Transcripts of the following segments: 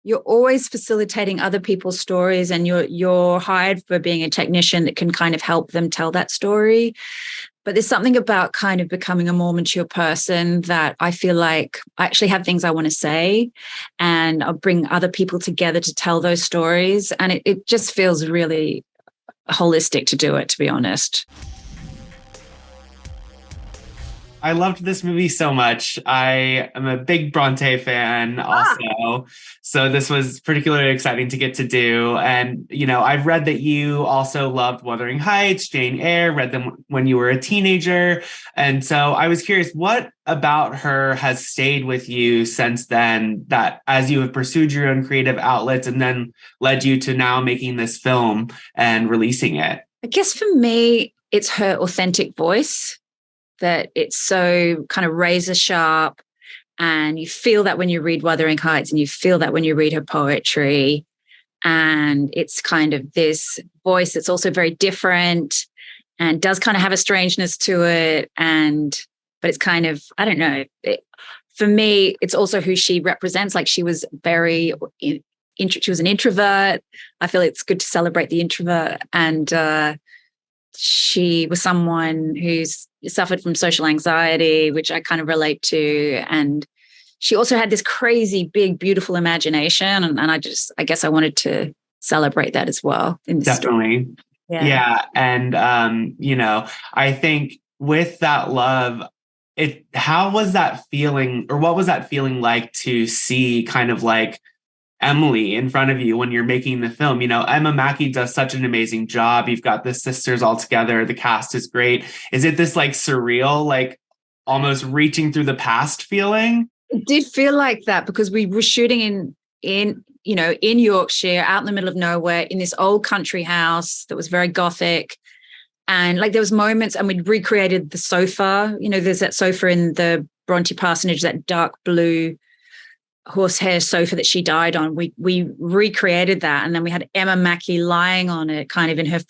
you're always facilitating other people's stories, and you're hired for being a technician that can kind of help them tell that story. But there's something about kind of becoming a more mature person that I feel like I actually have things I want to say, and I'll bring other people together to tell those stories. And it just feels really holistic to do it, to be honest. I loved this movie so much. I am a big Brontë fan also. So this was particularly exciting to get to do. And, I've read that you also loved Wuthering Heights, Jane Eyre, read them when you were a teenager. And so I was curious, what about her has stayed with you since then, that as you have pursued your own creative outlets and then led you to now making this film and releasing it? I guess for me, it's her authentic voice, that it's so kind of razor sharp, and you feel that when you read Wuthering Heights, and you feel that when you read her poetry. And it's kind of this voice that's also very different and does kind of have a strangeness to it. But it's kind of, I don't know, for me, it's also who she represents. Like, she was she was an introvert. I feel it's good to celebrate the introvert. And she was someone who's suffered from social anxiety, which I kind of relate to. And she also had this crazy, big, beautiful imagination. And I guess I wanted to celebrate that as well in this Definitely. story. Yeah. And, I think with that love, how was that feeling, or what was that feeling like to see kind of like Emily in front of you when you're making the film? Emma Mackey does such an amazing job. You've got the sisters all together. The cast is great. Is it this like surreal, like almost reaching through the past feeling? It did feel like that, because we were shooting in Yorkshire, out in the middle of nowhere, in this old country house that was very Gothic. And like, there was moments, and we'd recreated the sofa. There's that sofa in the Brontë parsonage, that dark blue horsehair sofa that she died on. We recreated that, and then we had Emma Mackey lying on it, kind of in her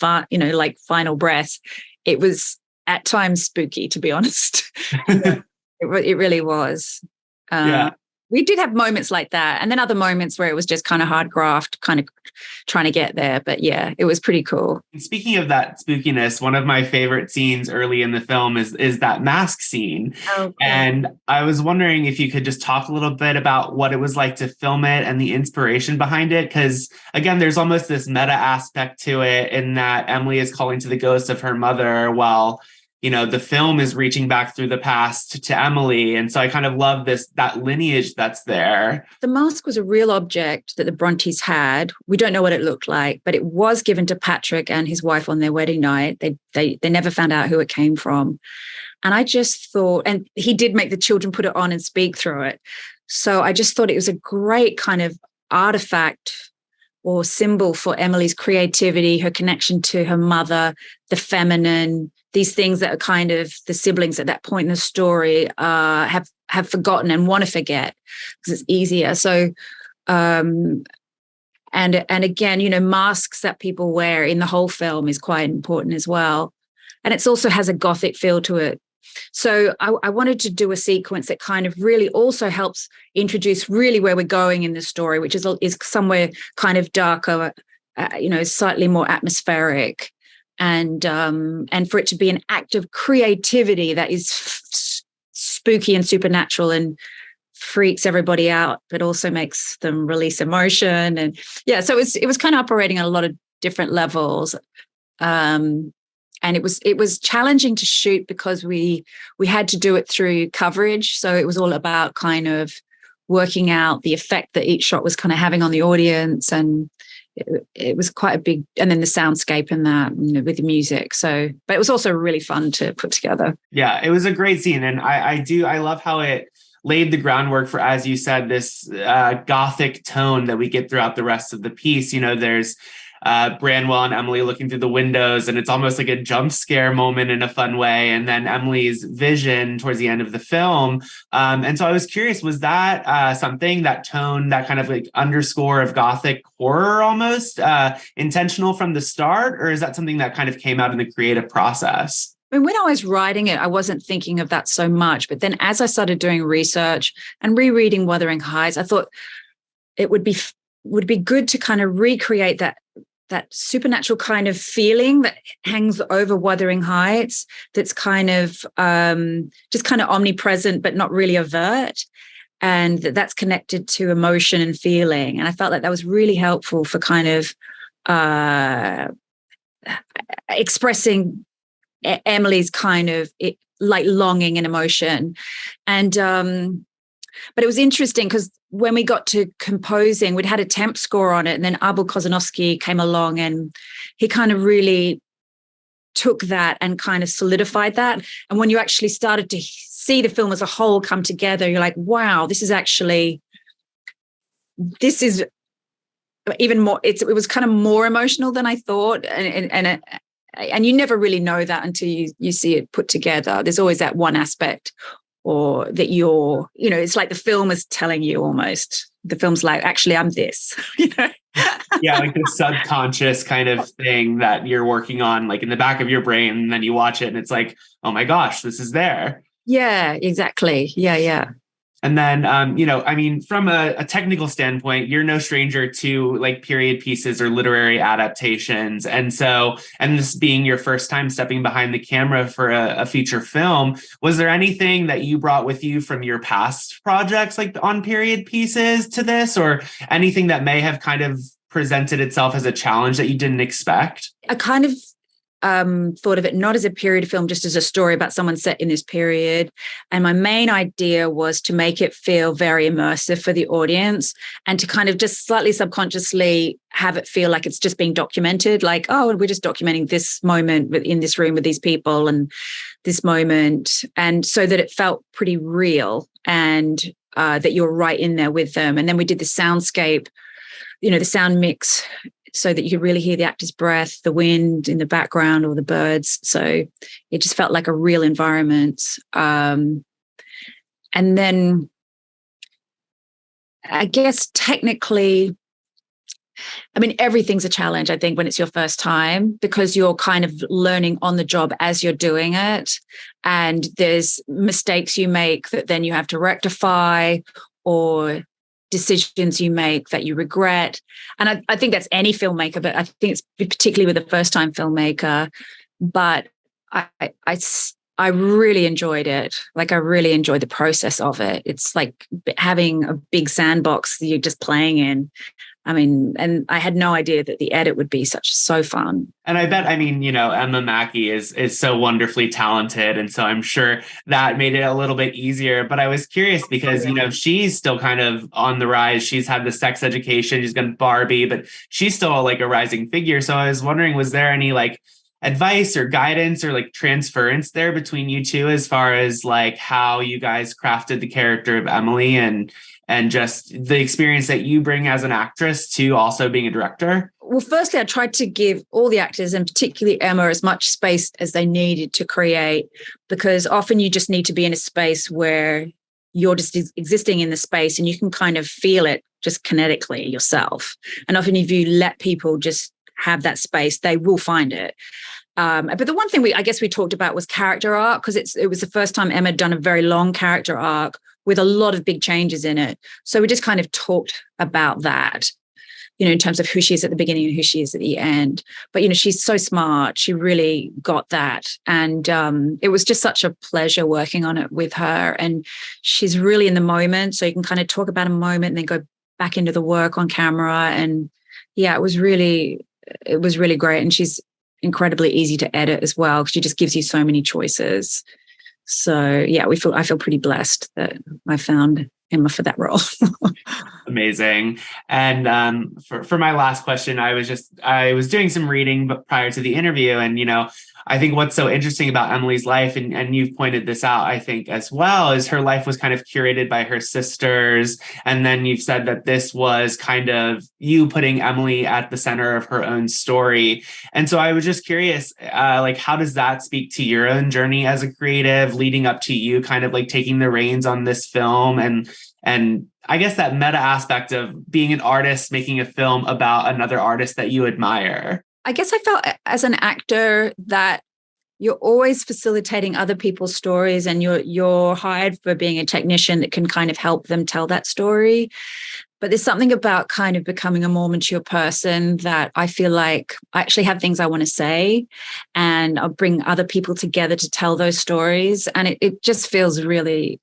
final breath. It was at times spooky, to be honest. It really was. Yeah. We did have moments like that, and then other moments where it was just kind of hard graft, kind of trying to get there. But yeah, it was pretty cool. And speaking of that spookiness, one of my favorite scenes early in the film is that mask scene. Okay. And I was wondering if you could just talk a little bit about what it was like to film it and the inspiration behind it. Because again, there's almost this meta aspect to it, in that Emily is calling to the ghost of her mother while the film is reaching back through the past to Emily. And so I kind of love that lineage that's there. The mask was a real object that the Brontes had. We don't know what it looked like, but it was given to Patrick and his wife on their wedding night. They never found out who it came from. And I just thought, and he did make the children put it on and speak through it. So I just thought it was a great kind of artifact or symbol for Emily's creativity, her connection to her mother, the feminine, these things that are kind of the siblings at that point in the story have forgotten and want to forget because it's easier. So, and again, masks that people wear in the whole film is quite important as well. And it also has a Gothic feel to it. So I wanted to do a sequence that kind of really also helps introduce really where we're going in the story, which is somewhere kind of darker, slightly more atmospheric. And for it to be an act of creativity that is spooky and supernatural and freaks everybody out, but also makes them release emotion. And yeah, so it was kind of operating on a lot of different levels. And it was challenging to shoot because we had to do it through coverage. So it was all about kind of working out the effect that each shot was kind of having on the audience, and it was quite a big, and then the soundscape and that, with the music. So, but it was also really fun to put together. Yeah, it was a great scene. And I love how it laid the groundwork for, as you said, this Gothic tone that we get throughout the rest of the piece. There's Branwell and Emily looking through the windows, and it's almost like a jump scare moment in a fun way. And then Emily's vision towards the end of the film. And so I was curious, was that something, that tone, that kind of like underscore of Gothic horror almost intentional from the start, or is that something that kind of came out in the creative process? I mean, when I was writing it, I wasn't thinking of that so much. But then as I started doing research and rereading Wuthering Heights, I thought it would be would be good to kind of recreate that supernatural kind of feeling that hangs over Wuthering Heights, that's kind of just kind of omnipresent, but not really overt. And that's connected to emotion and feeling. And I felt like that was really helpful for kind of expressing Emily's kind of like longing and emotion. And but it was interesting because when we got to composing, we'd had a temp score on it, and then Abel Kozanowski came along and he kind of really took that and kind of solidified that. And when you actually started to see the film as a whole come together, you're like, wow, this is even more, it was kind of more emotional than I thought. And you never really know that until you see it put together. There's always that one aspect, or that it's like the film is telling you almost. The film's like, actually, I'm this, Yeah, like the subconscious kind of thing that you're working on, like in the back of your brain, and then you watch it and it's like, oh my gosh, this is there. Yeah, exactly. Yeah. And then, from a technical standpoint, you're no stranger to like period pieces or literary adaptations. And this being your first time stepping behind the camera for a feature film, was there anything that you brought with you from your past projects, like on period pieces, to this, or anything that may have kind of presented itself as a challenge that you didn't expect? I kind of thought of it not as a period film, just as a story about someone set in this period. And my main idea was to make it feel very immersive for the audience, and to kind of just slightly subconsciously have it feel like it's just being documented, like, oh, we're just documenting this moment in this room with these people and this moment. And so that it felt pretty real, and that you're right in there with them. And then we did the soundscape, the sound mix, so that you could really hear the actor's breath, the wind in the background, or the birds. So it just felt like a real environment. And then I guess technically, everything's a challenge, I think, when it's your first time, because you're kind of learning on the job as you're doing it. And there's mistakes you make that then you have to rectify, or decisions you make that you regret. And I think that's any filmmaker, but I think it's particularly with a first-time filmmaker. But I really enjoyed it. Like, I really enjoyed the process of it. It's like having a big sandbox that you're just playing in. And I had no idea that the edit would be so fun. And I bet, Emma Mackey is so wonderfully talented. And so I'm sure that made it a little bit easier. But I was curious because, she's still kind of on the rise. She's had the Sex Education, she's got Barbie, but she's still like a rising figure. So I was wondering, was there any like advice or guidance or like transference there between you two, as far as like how you guys crafted the character of Emily and just the experience that you bring as an actress to also being a director? Well, firstly, I tried to give all the actors, and particularly Emma, as much space as they needed to create, because often you just need to be in a space where you're just existing in the space and you can kind of feel it just kinetically yourself. And often if you let people just have that space, they will find it. But the one thing I guess we talked about was character arc, because it was the first time Emma had done a very long character arc with a lot of big changes in it. So we just kind of talked about that, in terms of who she is at the beginning and who she is at the end. But, she's so smart. She really got that. And it was just such a pleasure working on it with her. And she's really in the moment. So you can kind of talk about a moment and then go back into the work on camera. And yeah, it was really great. And she's incredibly easy to edit as well, because she just gives you so many choices. So yeah, I feel pretty blessed that I found Emma for that role. Amazing. And for my last question, I was doing some reading but prior to the interview, and I think what's so interesting about Emily's life, and you've pointed this out, I think, as well, is her life was kind of curated by her sisters. And then you've said that this was kind of you putting Emily at the center of her own story. And so I was just curious, how does that speak to your own journey as a creative, leading up to you kind of like taking the reins on this film, and I guess that meta aspect of being an artist, making a film about another artist that you admire? I guess I felt as an actor that you're always facilitating other people's stories, and you're hired for being a technician that can kind of help them tell that story. But there's something about kind of becoming a more mature person that I feel like I actually have things I want to say, and I'll bring other people together to tell those stories. And it just feels really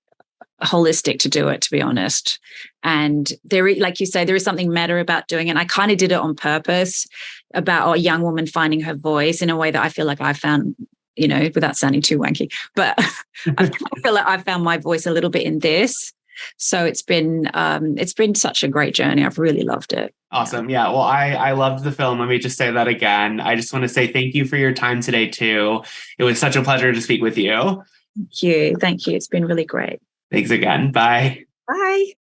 holistic to do it, to be honest. And like you say, there is something meta about doing it. And I kind of did it on purpose, about a young woman finding her voice in a way that I feel like I found, without sounding too wanky, but I feel like I found my voice a little bit in this. So it's been such a great journey. I've really loved it. Awesome. Yeah. Well, I loved the film. Let me just say that again. I just want to say thank you for your time today too. It was such a pleasure to speak with you. Thank you. Thank you. It's been really great. Thanks again. Bye. Bye.